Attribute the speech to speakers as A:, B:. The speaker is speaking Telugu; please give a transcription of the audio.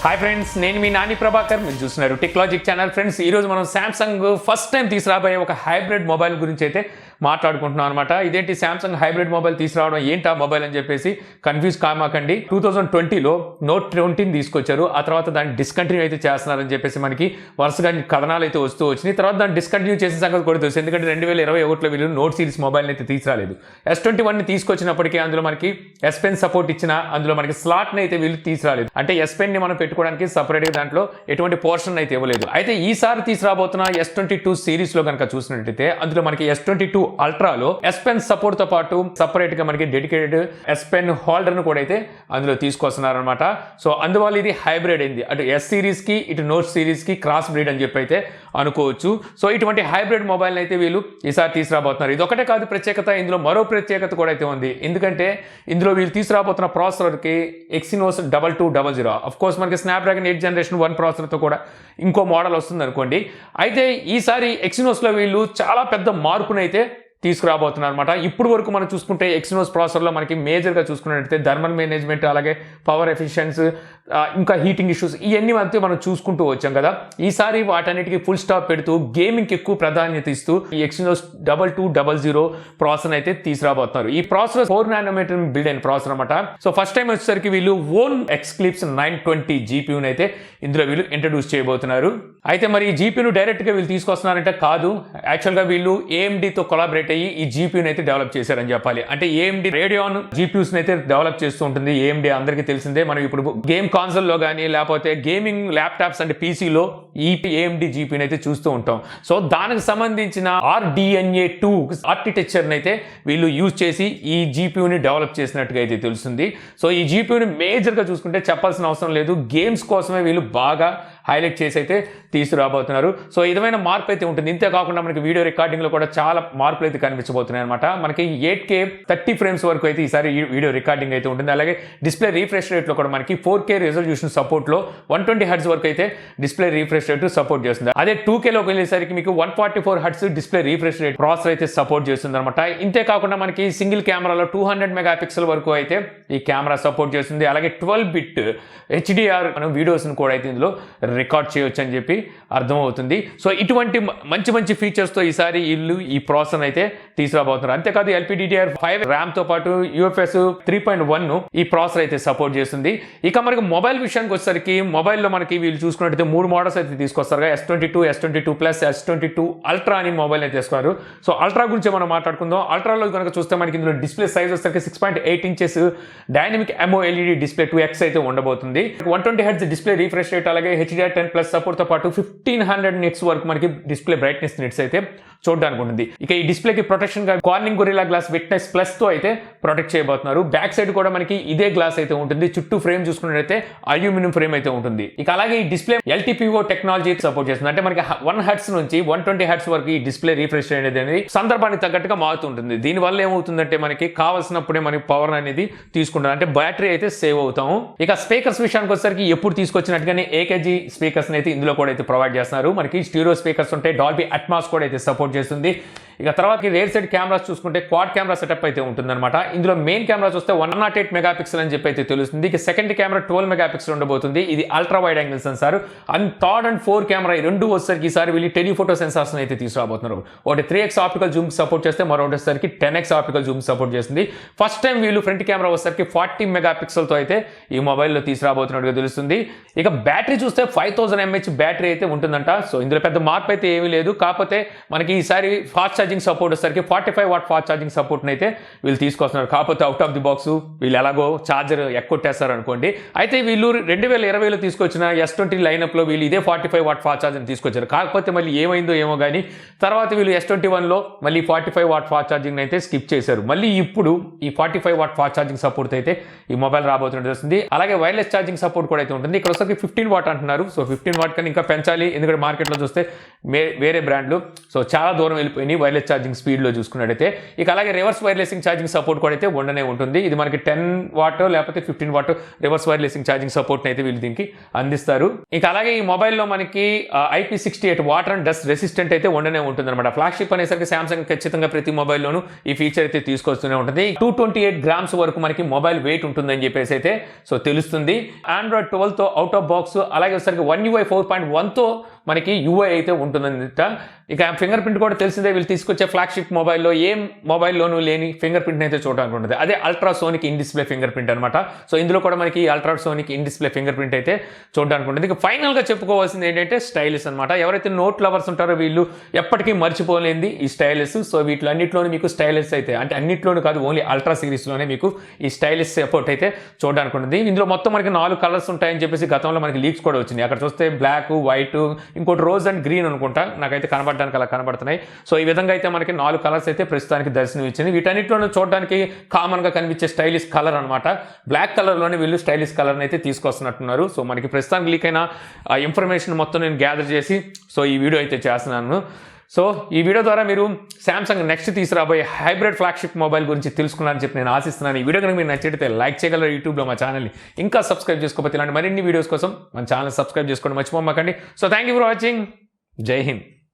A: హాయ్ ఫ్రెండ్స్, నేను మీ నాని ప్రభాకర్. మీరు చూస్తున్నారు టెక్లాజిక్ ఛానల్. ఫ్రెండ్స్, ఈరోజు మనం శాంసంగ్ ఫస్ట్ టైం తీసుకురాబోయే ఒక హైబ్రిడ్ మొబైల్ గురించి అయితే మాట్లాడుకుంటున్నాం అనమాట. ఇదేంటి శాంసంగ్ హైబ్రిడ్ మొబైల్ తీసుకురావడం, ఏంటి ఆ మొబైల్ అని చెప్పేసి కన్ఫ్యూజ్ కామాకండి. 2020లో నోట్ 20 తీసుకొచ్చారు. ఆ తర్వాత దాన్ని డిస్కంటిన్యూ అయితే చేస్తున్నారని చెప్పేసి మనకి వరుసగా కథనాలు అయితే వస్తూ వచ్చినాయి. తర్వాత దాన్ని డిస్కంటిన్యూ చేసిన సంగతి కూడా తెలుసు. ఎందుకంటే 2021లో వీళ్ళు నోట్ సిరీస్ మొబైల్ అయితే తీసుకురాలేదు. S21ని తీసుకొచ్చినప్పటికీ అందులో మనకి S Pen సపోర్ట్ ఇచ్చిన, అందులో మనకి స్లాట్ని అయితే వీళ్ళు తీసుకురాలేదు. అంటే S Pen ని మనం పెట్టుకోవడానికి సపరేట్గా దాంట్లో ఎటువంటి పోర్షన్ అయితే ఇవ్వలేదు. అయితే ఈసారి తీసుకురాబోతున్న S22 సిరీస్లో కనుక చూసినట్టయితే అందులో మనకి S22 అల్ట్రాలో S Pen సపోర్ట్ తో పాటు సపరేట్ గా మనకి డెడికేటెడ్ S Pen హోల్డర్ ను కూడా అయితే అందులో తీసుకొస్తున్నారు అనమాట. సో అందువల్ల ఇది హైబ్రిడ్ అయింది. అటు S సిరీస్ కి ఇటు నోట్ సిరీస్ కి క్రాస్ బ్రీడ్ అని చెప్పి అయితే అనుకోవచ్చు. సో ఇటువంటి హైబ్రిడ్ మొబైల్ అయితే వీళ్ళు ఈసారి తీసుకురాబోతున్నారు. ఇది ఒకటే కాదు ప్రత్యేకత, ఇందులో మరో ప్రత్యేకత కూడా అయితే ఉంది. ఎందుకంటే ఇందులో వీళ్ళు తీసుకురాబోతున్న ప్రాసెసర్ కి Exynos 2200. అఫ్ కోర్స్ మనకి స్నాప్డ్రాగన్ 8 జనరేషన్ 1 ప్రాసెసర్ తో కూడా ఇంకో మోడల్ వస్తుంది అనుకోండి. అయితే ఈసారి Exynos లో వీళ్ళు చాలా పెద్ద మార్పునైతే తీసుకురాబోతున్నారు అనమాట. ఇప్పుడు వరకు మనం చూసుకుంటే Exynos ప్రాసెసర్లో మనకి మేజర్గా చూసుకున్నట్టయితే థర్మల్ మేనేజ్మెంట్, అలాగే పవర్ ఎఫిషియన్సీ, ఇంకా హీటింగ్ ఇష్యూస్, ఇవన్నీ అయితే మనం చూసుకుంటూ వచ్చాం కదా. ఈసారి వాటన్నిటికీ ఫుల్ స్టాప్ పెడుతూ గేమింగ్కి ఎక్కువ ప్రాధాన్యత ఇస్తూ ఈ Exynos 2200 ప్రాసెసర్ అయితే తీసుకురాబోతున్నారు. ఈ ప్రాసెసర్ 4 nanometer బిల్డ్ అయిన ప్రాసెసర్ అనమాట. సో ఫస్ట్ టైం వచ్చేసరికి వీళ్ళు ఓన్ ఎక్స్క్లిప్స్ 920 జీపీయూని అయితే ఇందులో వీళ్ళు ఇంట్రడ్యూస్ చేయబోతున్నారు. అయితే మరి ఈ జీపీయూను డైరెక్ట్గా వీళ్ళు తీసుకొస్తున్నారంటే కాదు, యాక్చువల్గా వీళ్ళు AMDతో కొలాబరేట్ అయ్యి ఈ జీపీయూని అయితే డెవలప్ చేశారని చెప్పాలి. అంటే AMD రేడియాన్ జీపీయూస్ అయితే డెవలప్ చేస్తూ ఉంటుంది. AMD అందరికీ తెలిసిందే. మనం ఇప్పుడు గేమ్ కాన్సోల్లో కానీ లేకపోతే గేమింగ్ ల్యాప్టాప్స్ అంటే పీసీలో ఈ AMD జీపీని అయితే చూస్తూ ఉంటాం. సో దానికి సంబంధించిన RDNA2 ఆర్కిటెక్చర్ని అయితే వీళ్ళు యూజ్ చేసి ఈ జీపీయూని డెవలప్ చేసినట్టుగా అయితే తెలుస్తుంది. సో ఈ జీపీయూని మేజర్గా చూసుకుంటే చెప్పాల్సిన అవసరం లేదు, గేమ్స్ కోసమే వీళ్ళు బాగా హైలైట్ చేసి అయితే తీసుకురాబోతున్నారు. సో విధమైన మార్పు అయితే ఉంటుంది. ఇంతే కాకుండా మనకి వీడియో రికార్డింగ్లో కూడా చాలా మార్పులు అయితే కనిపించబోతున్నాయి అనమాట. మనకి 8K 30 frames వరకు అయితే ఈసారి వీడియో రికార్డింగ్ అయితే ఉంటుంది. అలాగే డిస్ప్లే రీఫ్రెష్ రేట్లో కూడా మనకి 4K రెజల్యూషన్ సపోర్ట్లో 120 Hz వరకు అయితే డిస్ప్లే రీఫ్రెష్ రేట్ సపోర్ట్ చేస్తుంది. అదే 2Kలోకి వెళ్ళేసరికి మీకు 144 Hz display refresh rate processor అయితే సపోర్ట్ చేస్తుంది అనమాట. ఇంతే కాకుండా మనకి సింగిల్ కెమెరాలో 200 మెగాపిక్సెల్ వరకు అయితే ఈ కెమెరా సపోర్ట్ చేస్తుంది. అలాగే 12-bit HDR మనం వీడియోస్ని కూడా అయితే ఇందులో రికార్డ్ చేయొచ్చు అని చెప్పి అర్థమవుతుంది. సో ఇటువంటి మంచి మంచి ఫీచర్స్తో ఈసారి వీళ్ళు ఈ ప్రాసెసర్ అయితే తీసుకురాబోతున్నారు. అంతేకాదు LPDDR5 ర్యామ్తో పాటు UFS 3.1 ఈ ప్రాసెసర్ అయితే సపోర్ట్ చేస్తుంది. ఇక మనకి మొబైల్ విషయానికి వచ్చేసరికి మొబైల్లో మనకి వీళ్ళు చూసుకున్నట్టయితే 3 మోడల్స్ అయితే తీసుకొస్తారు. S22, S22 Plus, S22 Ultra అని మొబైల్ అయితే తీసుకున్నారు. సో అల్ట్రా గురించి మనం మాట్లాడుకుందాం. అల్ట్రాలో కనుక చూస్తే మనకి ఇందులో డిస్ప్లే సైజ్ వచ్చేసరికి 6.8 inches dynamic AMOLED display 2x అయితే ఉండబోతుంది. 120 Hz డిస్ప్లే రీఫ్రెష్ రేట్, అలాగే HDR10+ సపోర్ట్తో పాటు 1500 nits వరకు మనకి డిస్ప్లే బ్రైట్నెస్ నిట్స్ అయితే చూడడానికి ఉంటుంది. ఇక ఈ డిస్ప్లేకి ప్రొటెక్షన్ గా కార్నింగ్ గొరిల్లా గ్లాస్ విట్నెస్ ప్లస్ తో అయితే ప్రొటెక్ట్ చేయబోతున్నారు. బ్యాక్ సైడ్ కూడా మనకి ఇదే గ్లాస్ అయితే ఉంటుంది. చుట్టూ ఫ్రేమ్ చూసుకున్నట్లయితే అల్యూమినియం ఫ్రేమ్ అయితే ఉంటుంది. ఇక అలాగే ఈ డిస్ప్లే LTPO టెక్నాలజీ సపోర్ట్ చేస్తుంది. అంటే మనకి 1 Hz నుంచి 120 Hz వరకు ఈ డిస్ప్లే రీఫ్రెష్ అనేది సందర్భానికి తగ్గట్టుగా మారుతుంటుంది. దీని వల్ల ఏమవుతుందంటే మనకి కావాల్సినప్పుడే మనకి పవర్ అనేది తీసుకుంటుంది. అంటే బ్యాటరీ అయితే సేవ్ అవుతాము. ఇక స్పీకర్స్ విషయానికి వచ్చేసరికి ఎప్పుడు తీసుకొచ్చినట్టుగానే AKG స్పీకర్స్ అయితే ఇందులో కూడా అయితే ప్రొవైడ్ చేస్తున్నారు. మనకి స్టీరియో స్పీకర్స్ ఉంటాయి. డాల్బీ అట్మాస్ కూడా అయితే సపోర్ట్ చేస్తుంది. ఇక తర్వాత రేర్ సైడ్ కెమెరాస్ చూసుకుంటే క్వాడ్ కెమెరా సెటప్ అయితే ఉంటుందన్నమాట. ఇందులో మెయిన్ కెమెరాస్ వస్తే 108 మెగాపిక్సెల్ అని చెప్పి అయితే తెలుస్తుంది. ఇక సెకండ్ కెమెరా 12 మెగాపిక్సెల్ ఉండబోతుంది. ఇది ultra wide angle censor. And third and fourth camera ఈ రెండు వచ్చేసరికి ఈసారి వీళ్ళు టెలిఫోటో సెన్సార్స్ అయితే తీసుకురాబోతున్నారు. ఒకటి 3x ఆప్టికల్ జూమ్ సపోర్ట్ చేస్తే మరొకటి వచ్చేసరికి 10x ఆప్టికల్ జూమ్ సపోర్ట్ చేస్తుంది. ఫస్ట్ టైం వీళ్ళు ఫ్రంట్ కెమెరా వచ్చేసరికి 40 మెగాపిక్సెల్తో అయితే ఈ మొబైల్లో తీసుకురాబోతున్నట్టుగా తెలుస్తుంది. ఇక బ్యాటరీ చూస్తే 5000 mAh బ్యాటరీ అయితే ఉంటుందంట. సో ఇందులో పెద్ద మార్పు అయితే ఏమీ లేదు. కాకపోతే మనకి ఈసారి ఫాస్ట్ ఛార్జింగ్ సపోర్ట్ వచ్చేసరికి 45 watt ఫాస్ట్ ఛార్జింగ్ సపోర్ట్ అయితే వీళ్ళు తీసుకొస్తున్నారు. కాకపోతే అవుట్ ఆఫ్ ది బాక్స్ వీళ్ళు ఎలాగో ఛార్జర్ ఎక్కొట్టేస్తారు అనుకోండి. అయితే వీళ్ళు 2020లో తీసుకొచ్చిన S20 లైనప్లో వీళ్ళు ఇదే 45 watt ఫాస్ట్ ఛార్జింగ్ తీసుకొచ్చారు. కాకపోతే మళ్ళీ ఏమైందో ఏమో కానీ తర్వాత వీళ్ళు S21లో మళ్ళీ 45 watt ఫాస్ట్ ఛార్జింగ్ అయితే స్కిప్ చేశారు. మళ్ళీ ఇప్పుడు ఈ 45 watt ఫాస్ట్ ఛార్జింగ్ సపోర్ట్ అయితే ఈ మొబైల్ రాబోతున్నట్టు వస్తుంది. అలాగే వైర్లెస్ ఛార్జింగ్ సపోర్ట్ కూడా అయితే ఉంటుంది. ఇక్కడ వచ్చేసరికి 15 watt అంటున్నారు. సో 15 watt కన్నా ఇంకా పెంచాలి. ఎందుకంటే మార్కెట్లో చూస్తే వేరే బ్రాండ్లు సో చాలా దూరం వెళ్ళిపోయినాయి వైర్లెస్ వైర్లెస్ ఛార్జింగ్ స్పీడ్లో చూసుకున్నట్టయితే. ఇక అలాగే రివర్స్ వైర్లెసింగ్ ఛార్జింగ్ సపోర్ట్ కూడా అయితే ఉండనే ఉంటుంది. ఇది మనకి 10 వాట్ లేకపోతే 15 వాట్ రివర్స్ వైర్లెసింగ్ ఛార్జింగ్ సపోర్ట్ని అయితే వీళ్ళు దీనికి అందిస్తారు. ఇక అలాగే ఈ మొబైల్లో మనకి IP68 water and dust resistant అయితే ఉండనే ఉంటుంది అనమాట. ఫ్లాగ్షిప్ అనేసరికి సామ్సంగ్ ఖచ్చితంగా ప్రతి మొబైల్లోనూ ఈ ఫీచర్ అయితే తీసుకొస్తూనే ఉంటుంది. 228 గ్రామ్స్ వరకు మనకి మొబైల్ వెయిట్ ఉంటుందని చెప్పేసి అయితే సో తెలుస్తుంది. Android 12తో అవుట్ ఆఫ్ బాక్స్, అలాగే వచ్చేసరికి One UI 4.1తో మనకి UI అయితే ఉంటుందన్నమాట. ఇక ఫింగర్ ప్రింట్ కూడా తెలిసిందే, వీళ్ళు తీసుకొచ్చే ఫ్లాగ్షిప్ మొబైల్లో ఏ మొబైల్లోనూ లేని ఫింగర్ ప్రింట్ అయితే చూడడానికి ఉంటుంది. అదే ultrasonic in display finger print అనమాట. సో ఇందులో కూడా మనకి ultrasonic in display finger print అయితే చూడడానికి ఉంటుంది. ఇక ఫైనల్గా చెప్పుకోవాల్సింది ఏంటంటే స్టైలిష్ అనమాట. ఎవరైతే నోట్ లవర్స్ ఉంటారో వీళ్ళు ఎప్పటికీ మర్చిపోలేంది ఈ స్టైలిష్. సో వీటిలన్నింటిలోనూ మీకు స్టైలిష్ అయితే, అంటే అన్నింటిలోనూ కాదు, ఓన్లీ అల్ట్రా సిరీస్లోనే మీకు ఈ స్టైలిష్ సపోర్ట్ అయితే చూడడానికి ఉంటుంది. ఇందులో మొత్తం మనకి 4 కలర్స్ ఉంటాయని చెప్పేసి గతంలో మనకి లీక్స్ కూడా వచ్చింది. అక్కడ చూస్తే బ్లాక్, వైట్, ఇంకోటి రోజ్ అండ్ గ్రీన్ అనుకుంటా, నాకైతే కనబడడానికి అలా కనబడుతున్నాయి. సో ఈ విధంగా అయితే మనకి 4 కలర్స్ అయితే ప్రస్తుతానికి దర్శనం ఇచ్చింది. వీటన్నిటిలోనూ చూడడానికి కామన్గా కనిపించే స్టైలిష్ కలర్ అనమాట. బ్లాక్ కలర్లోనే వీళ్ళు స్టైలిష్ కలర్ని అయితే తీసుకొస్తున్నట్టున్నారు. సో మనకి ప్రస్తుతానికి లీక్ అయిన ఇన్ఫర్మేషన్ మొత్తం నేను గ్యాదర్ చేసి సో ఈ వీడియో అయితే చేస్తున్నాను. సో ఈ వీడియో ద్వారా మీరు సామ్సంగ్ నెక్స్ట్ తీసుకురాబోయే హైబ్రిడ్ ఫ్లాగ్షిప్ మొబైల్ గురించి తెలుసుకున్నారని చెప్పి నేను ఆశిస్తున్నాను. ఈ వీడియో కనుక మీరు నచ్చితే లైక్ చేయగలరు. యూట్యూబ్లో మా ఛానల్ని ఇంకా సబ్స్క్రైబ్ చేసుకోకపోతే ఇలాంటి మరిన్ని వీడియోస్ కోసం మన ఛానల్ సబ్స్క్రైబ్ చేసుకోండి మర్చిపోమాకండి. So thank you for watching. జై హింద్.